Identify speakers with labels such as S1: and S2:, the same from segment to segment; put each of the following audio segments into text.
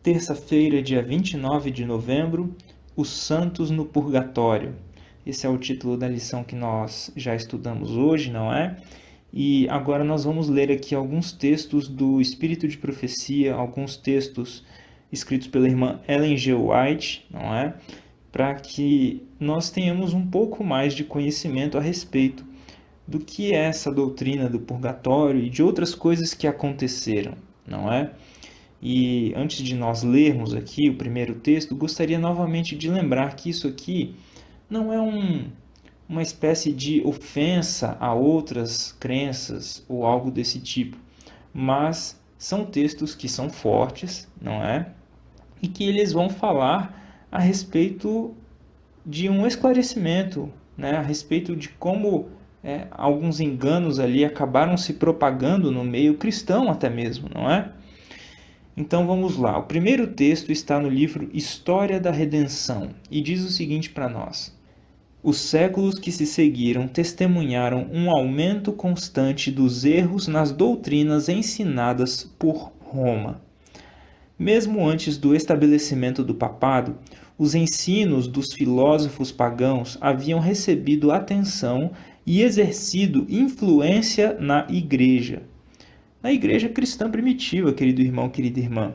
S1: Terça-feira, dia 29 de novembro, os santos no purgatório. Esse é o título da lição que nós já estudamos hoje, não é? E agora nós vamos ler aqui alguns textos do Espírito de Profecia, alguns textos escritos pela irmã Ellen G. White, não é? Para que nós tenhamos um pouco mais de conhecimento a respeito do que é essa doutrina do purgatório e de outras coisas que aconteceram, não é? E antes de nós lermos aqui o primeiro texto, gostaria novamente de lembrar que isso aqui não é uma espécie de ofensa a outras crenças ou algo desse tipo, mas são textos que são fortes, não é? E que eles vão falar a respeito de um esclarecimento, né? A respeito de como alguns enganos ali acabaram se propagando no meio cristão até mesmo, não é? Então vamos lá. O primeiro texto está no livro História da Redenção e diz o seguinte para nós: os séculos que se seguiram testemunharam um aumento constante dos erros nas doutrinas ensinadas por Roma. Mesmo antes do estabelecimento do papado, os ensinos dos filósofos pagãos haviam recebido atenção e exercido influência na Igreja. Na igreja cristã primitiva, querido irmão, querida irmã.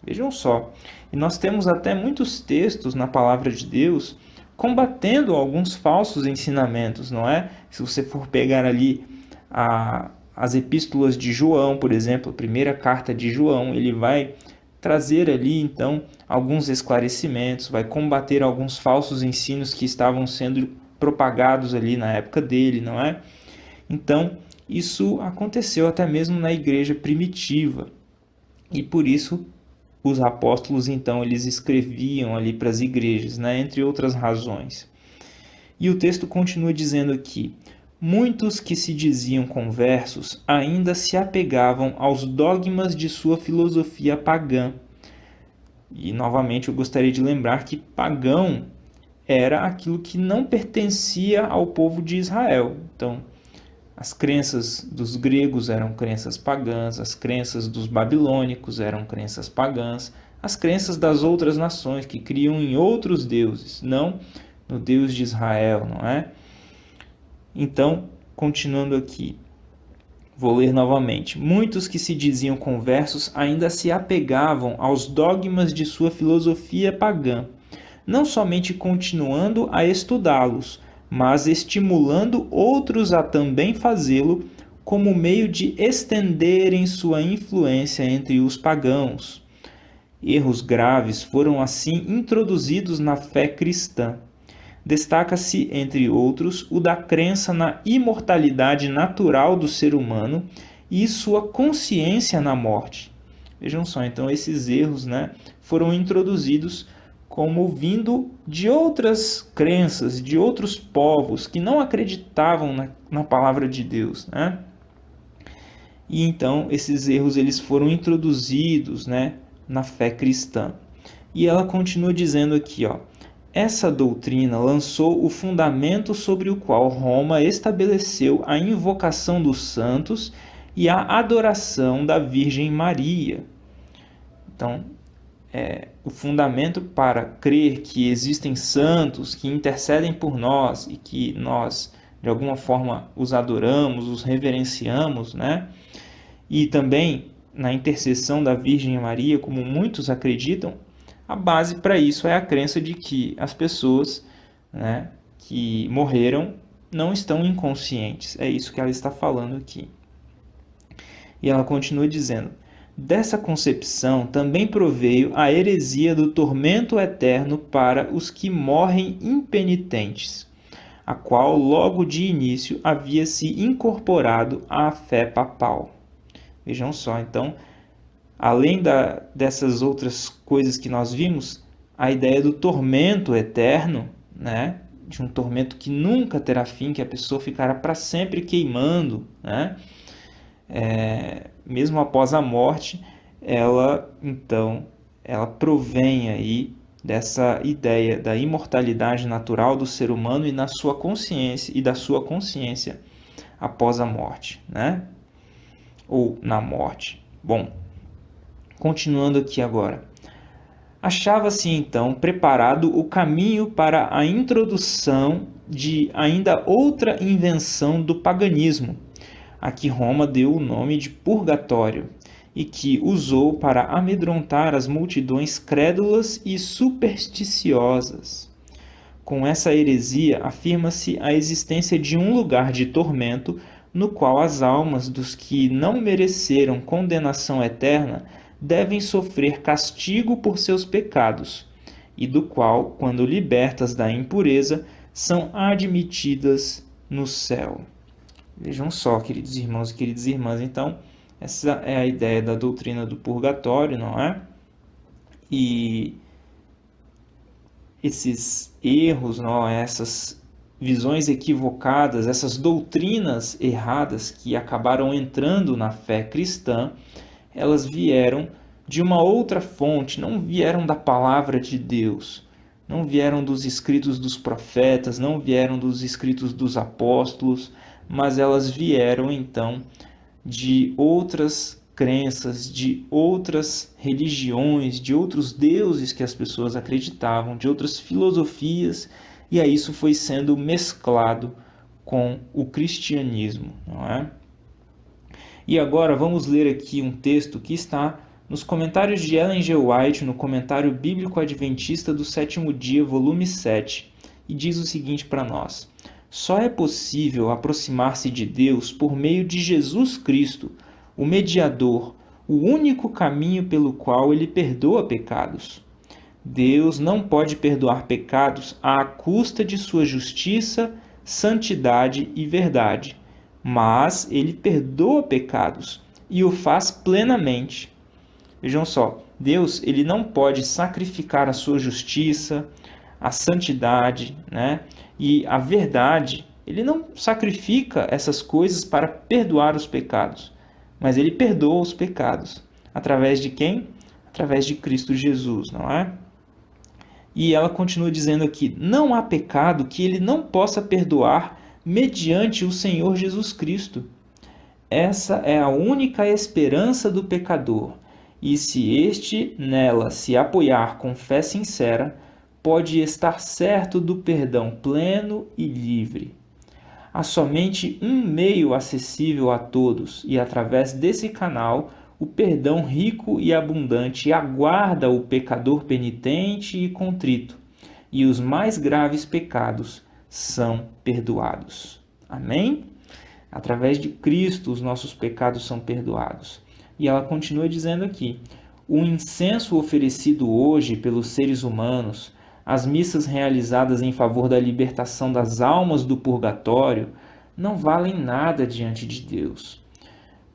S1: Vejam só, e nós temos até muitos textos na palavra de Deus combatendo alguns falsos ensinamentos, não é? Se você for pegar ali as epístolas de João, por exemplo, a primeira carta de João, ele vai trazer ali, então, alguns esclarecimentos, vai combater alguns falsos ensinos que estavam sendo propagados ali na época dele, não é? Então, isso aconteceu até mesmo na igreja primitiva. E por isso os apóstolos então eles escreviam ali para as igrejas, né, entre outras razões. E o texto continua dizendo aqui: muitos que se diziam conversos ainda se apegavam aos dogmas de sua filosofia pagã. E novamente eu gostaria de lembrar que pagão era aquilo que não pertencia ao povo de Israel. Então, as crenças dos gregos eram crenças pagãs, as crenças dos babilônicos eram crenças pagãs, as crenças das outras nações que criam em outros deuses, não no Deus de Israel, não é? Então, continuando aqui, vou ler novamente. Muitos que se diziam conversos ainda se apegavam aos dogmas de sua filosofia pagã, não somente continuando a estudá-los, mas estimulando outros a também fazê-lo como meio de estenderem sua influência entre os pagãos. Erros graves foram assim introduzidos na fé cristã. Destaca-se, entre outros, o da crença na imortalidade natural do ser humano e sua consciência na morte. Vejam só, então esses erros, né, foram introduzidos como vindo de outras crenças, de outros povos que não acreditavam na palavra de Deus, né? E então esses erros eles foram introduzidos, né, na fé cristã. E ela continua dizendo aqui, ó: essa doutrina lançou o fundamento sobre o qual Roma estabeleceu a invocação dos santos e a adoração da Virgem Maria. Então, o fundamento para crer que existem santos que intercedem por nós e que nós, de alguma forma, os adoramos, os reverenciamos, né? E também na intercessão da Virgem Maria, como muitos acreditam, a base para isso é a crença de que as pessoas, né, que morreram não estão inconscientes. É isso que ela está falando aqui. E ela continua dizendo: dessa concepção também proveio a heresia do tormento eterno para os que morrem impenitentes, a qual logo de início havia se incorporado à fé papal. Vejam só, então, além dessas outras coisas que nós vimos, a ideia do tormento eterno, né? De um tormento que nunca terá fim, que a pessoa ficará para sempre queimando, né? Mesmo após a morte, ela provém aí dessa ideia da imortalidade natural do ser humano e na sua consciência e da sua consciência após a morte, né? Ou na morte. Bom, continuando aqui agora. Achava-se então preparado o caminho para a introdução de ainda outra invenção do paganismo, a que Roma deu o nome de purgatório, e que usou para amedrontar as multidões crédulas e supersticiosas. Com essa heresia, afirma-se a existência de um lugar de tormento no qual as almas dos que não mereceram condenação eterna devem sofrer castigo por seus pecados, e do qual, quando libertas da impureza, são admitidas no céu. Vejam só, queridos irmãos e queridas irmãs, então, essa é a ideia da doutrina do purgatório, não é? E esses erros, não, essas visões equivocadas, essas doutrinas erradas que acabaram entrando na fé cristã, elas vieram de uma outra fonte, não vieram da palavra de Deus, não vieram dos escritos dos profetas, não vieram dos escritos dos apóstolos, mas elas vieram então de outras crenças, de outras religiões, de outros deuses que as pessoas acreditavam, de outras filosofias, e aí isso foi sendo mesclado com o cristianismo, não é? E agora vamos ler aqui um texto que está nos comentários de Ellen G. White, no Comentário Bíblico Adventista do Sétimo Dia, volume 7, e diz o seguinte para nós: só é possível aproximar-se de Deus por meio de Jesus Cristo, o mediador, o único caminho pelo qual ele perdoa pecados. Deus não pode perdoar pecados à custa de sua justiça, santidade e verdade, mas ele perdoa pecados e o faz plenamente. Vejam só, Deus ele não pode sacrificar a sua justiça, a santidade, né? E a verdade. Ele não sacrifica essas coisas para perdoar os pecados, mas ele perdoa os pecados. Através de quem? Através de Cristo Jesus, não é? E ela continua dizendo aqui: não há pecado que ele não possa perdoar mediante o Senhor Jesus Cristo. Essa é a única esperança do pecador, e se este nela se apoiar com fé sincera, pode estar certo do perdão pleno e livre. Há somente um meio acessível a todos, e através desse canal, o perdão rico e abundante aguarda o pecador penitente e contrito, e os mais graves pecados são perdoados. Amém? Através de Cristo, os nossos pecados são perdoados. E ela continua dizendo aqui: o incenso oferecido hoje pelos seres humanos, as missas realizadas em favor da libertação das almas do purgatório, não valem nada diante de Deus.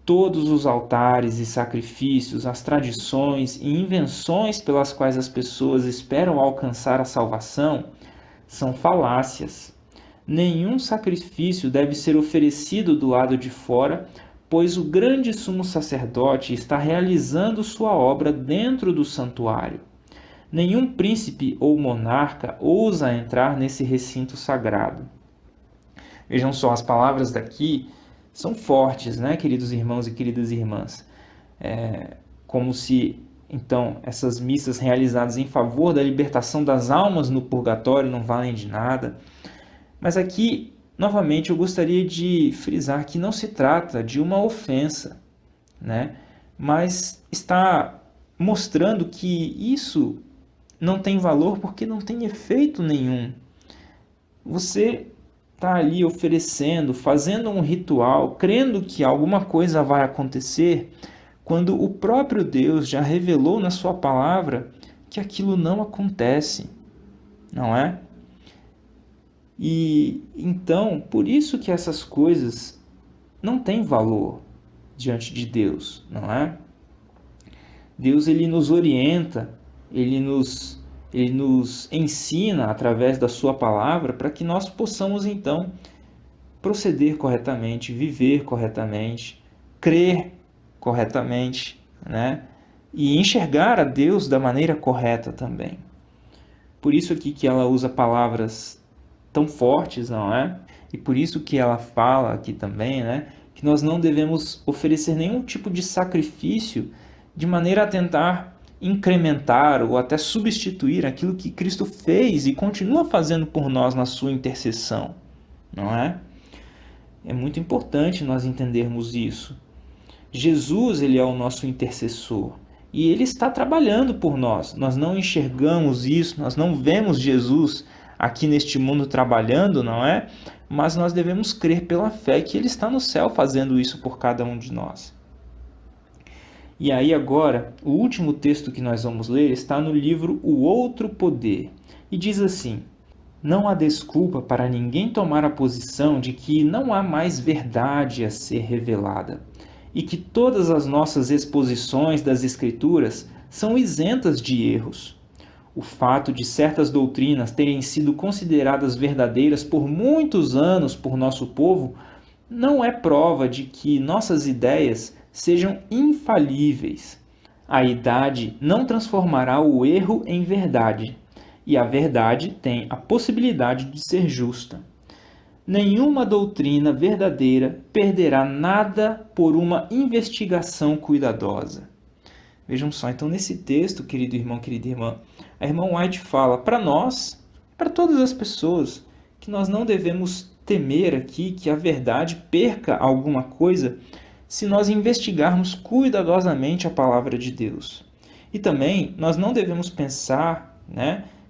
S1: Todos os altares e sacrifícios, as tradições e invenções pelas quais as pessoas esperam alcançar a salvação são falácias. Nenhum sacrifício deve ser oferecido do lado de fora, pois o grande sumo sacerdote está realizando sua obra dentro do santuário. Nenhum príncipe ou monarca ousa entrar nesse recinto sagrado. Vejam só, as palavras daqui são fortes, né, queridos irmãos e queridas irmãs? Como se, então, essas missas realizadas em favor da libertação das almas no purgatório não valem de nada. Mas aqui, novamente, eu gostaria de frisar que não se trata de uma ofensa, né? Mas está mostrando que isso não tem valor porque não tem efeito nenhum. Você está ali oferecendo, fazendo um ritual, crendo que alguma coisa vai acontecer, quando o próprio Deus já revelou na sua palavra que aquilo não acontece, não é? E então, por isso que essas coisas não têm valor diante de Deus, não é? Deus ele nos orienta, ele nos ensina através da sua palavra para que nós possamos então proceder corretamente, viver corretamente, crer corretamente, né? E enxergar a Deus da maneira correta também. Por isso aqui que ela usa palavras tão fortes, não é? E por isso que ela fala aqui também, né, que nós não devemos oferecer nenhum tipo de sacrifício de maneira a tentar incrementar ou até substituir aquilo que Cristo fez e continua fazendo por nós na sua intercessão, não é? É muito importante nós entendermos isso. Jesus, ele é o nosso intercessor e ele está trabalhando por nós. Nós não enxergamos isso, nós não vemos Jesus aqui neste mundo trabalhando, não é? Mas nós devemos crer pela fé que ele está no céu fazendo isso por cada um de nós. E aí agora, o último texto que nós vamos ler está no livro O Outro Poder. E diz assim: não há desculpa para ninguém tomar a posição de que não há mais verdade a ser revelada, e que todas as nossas exposições das Escrituras são isentas de erros. O fato de certas doutrinas terem sido consideradas verdadeiras por muitos anos por nosso povo não é prova de que nossas ideias sejam infalíveis. A idade não transformará o erro em verdade, e a verdade tem a possibilidade de ser justa. Nenhuma doutrina verdadeira perderá nada por uma investigação cuidadosa. Vejam só, então nesse texto, querido irmão, querida irmã, a irmã White fala para nós, para todas as pessoas, que nós não devemos temer aqui que a verdade perca alguma coisa se nós investigarmos cuidadosamente a palavra de Deus. E também nós não devemos pensar,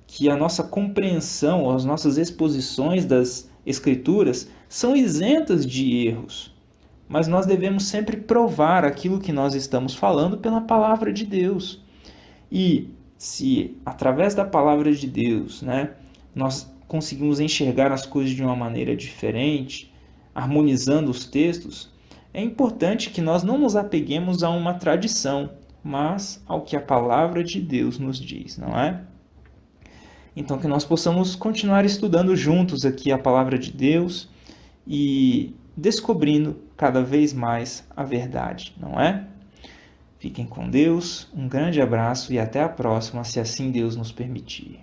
S1: que a nossa compreensão, as nossas exposições das Escrituras são isentas de erros. Mas nós devemos sempre provar aquilo que nós estamos falando pela palavra de Deus. E se através da palavra de Deus, nós conseguimos enxergar as coisas de uma maneira diferente, harmonizando os textos, é importante que nós não nos apeguemos a uma tradição, mas ao que a palavra de Deus nos diz, não é? Então, que nós possamos continuar estudando juntos aqui a palavra de Deus e descobrindo cada vez mais a verdade, não é? Fiquem com Deus, um grande abraço e até a próxima, se assim Deus nos permitir.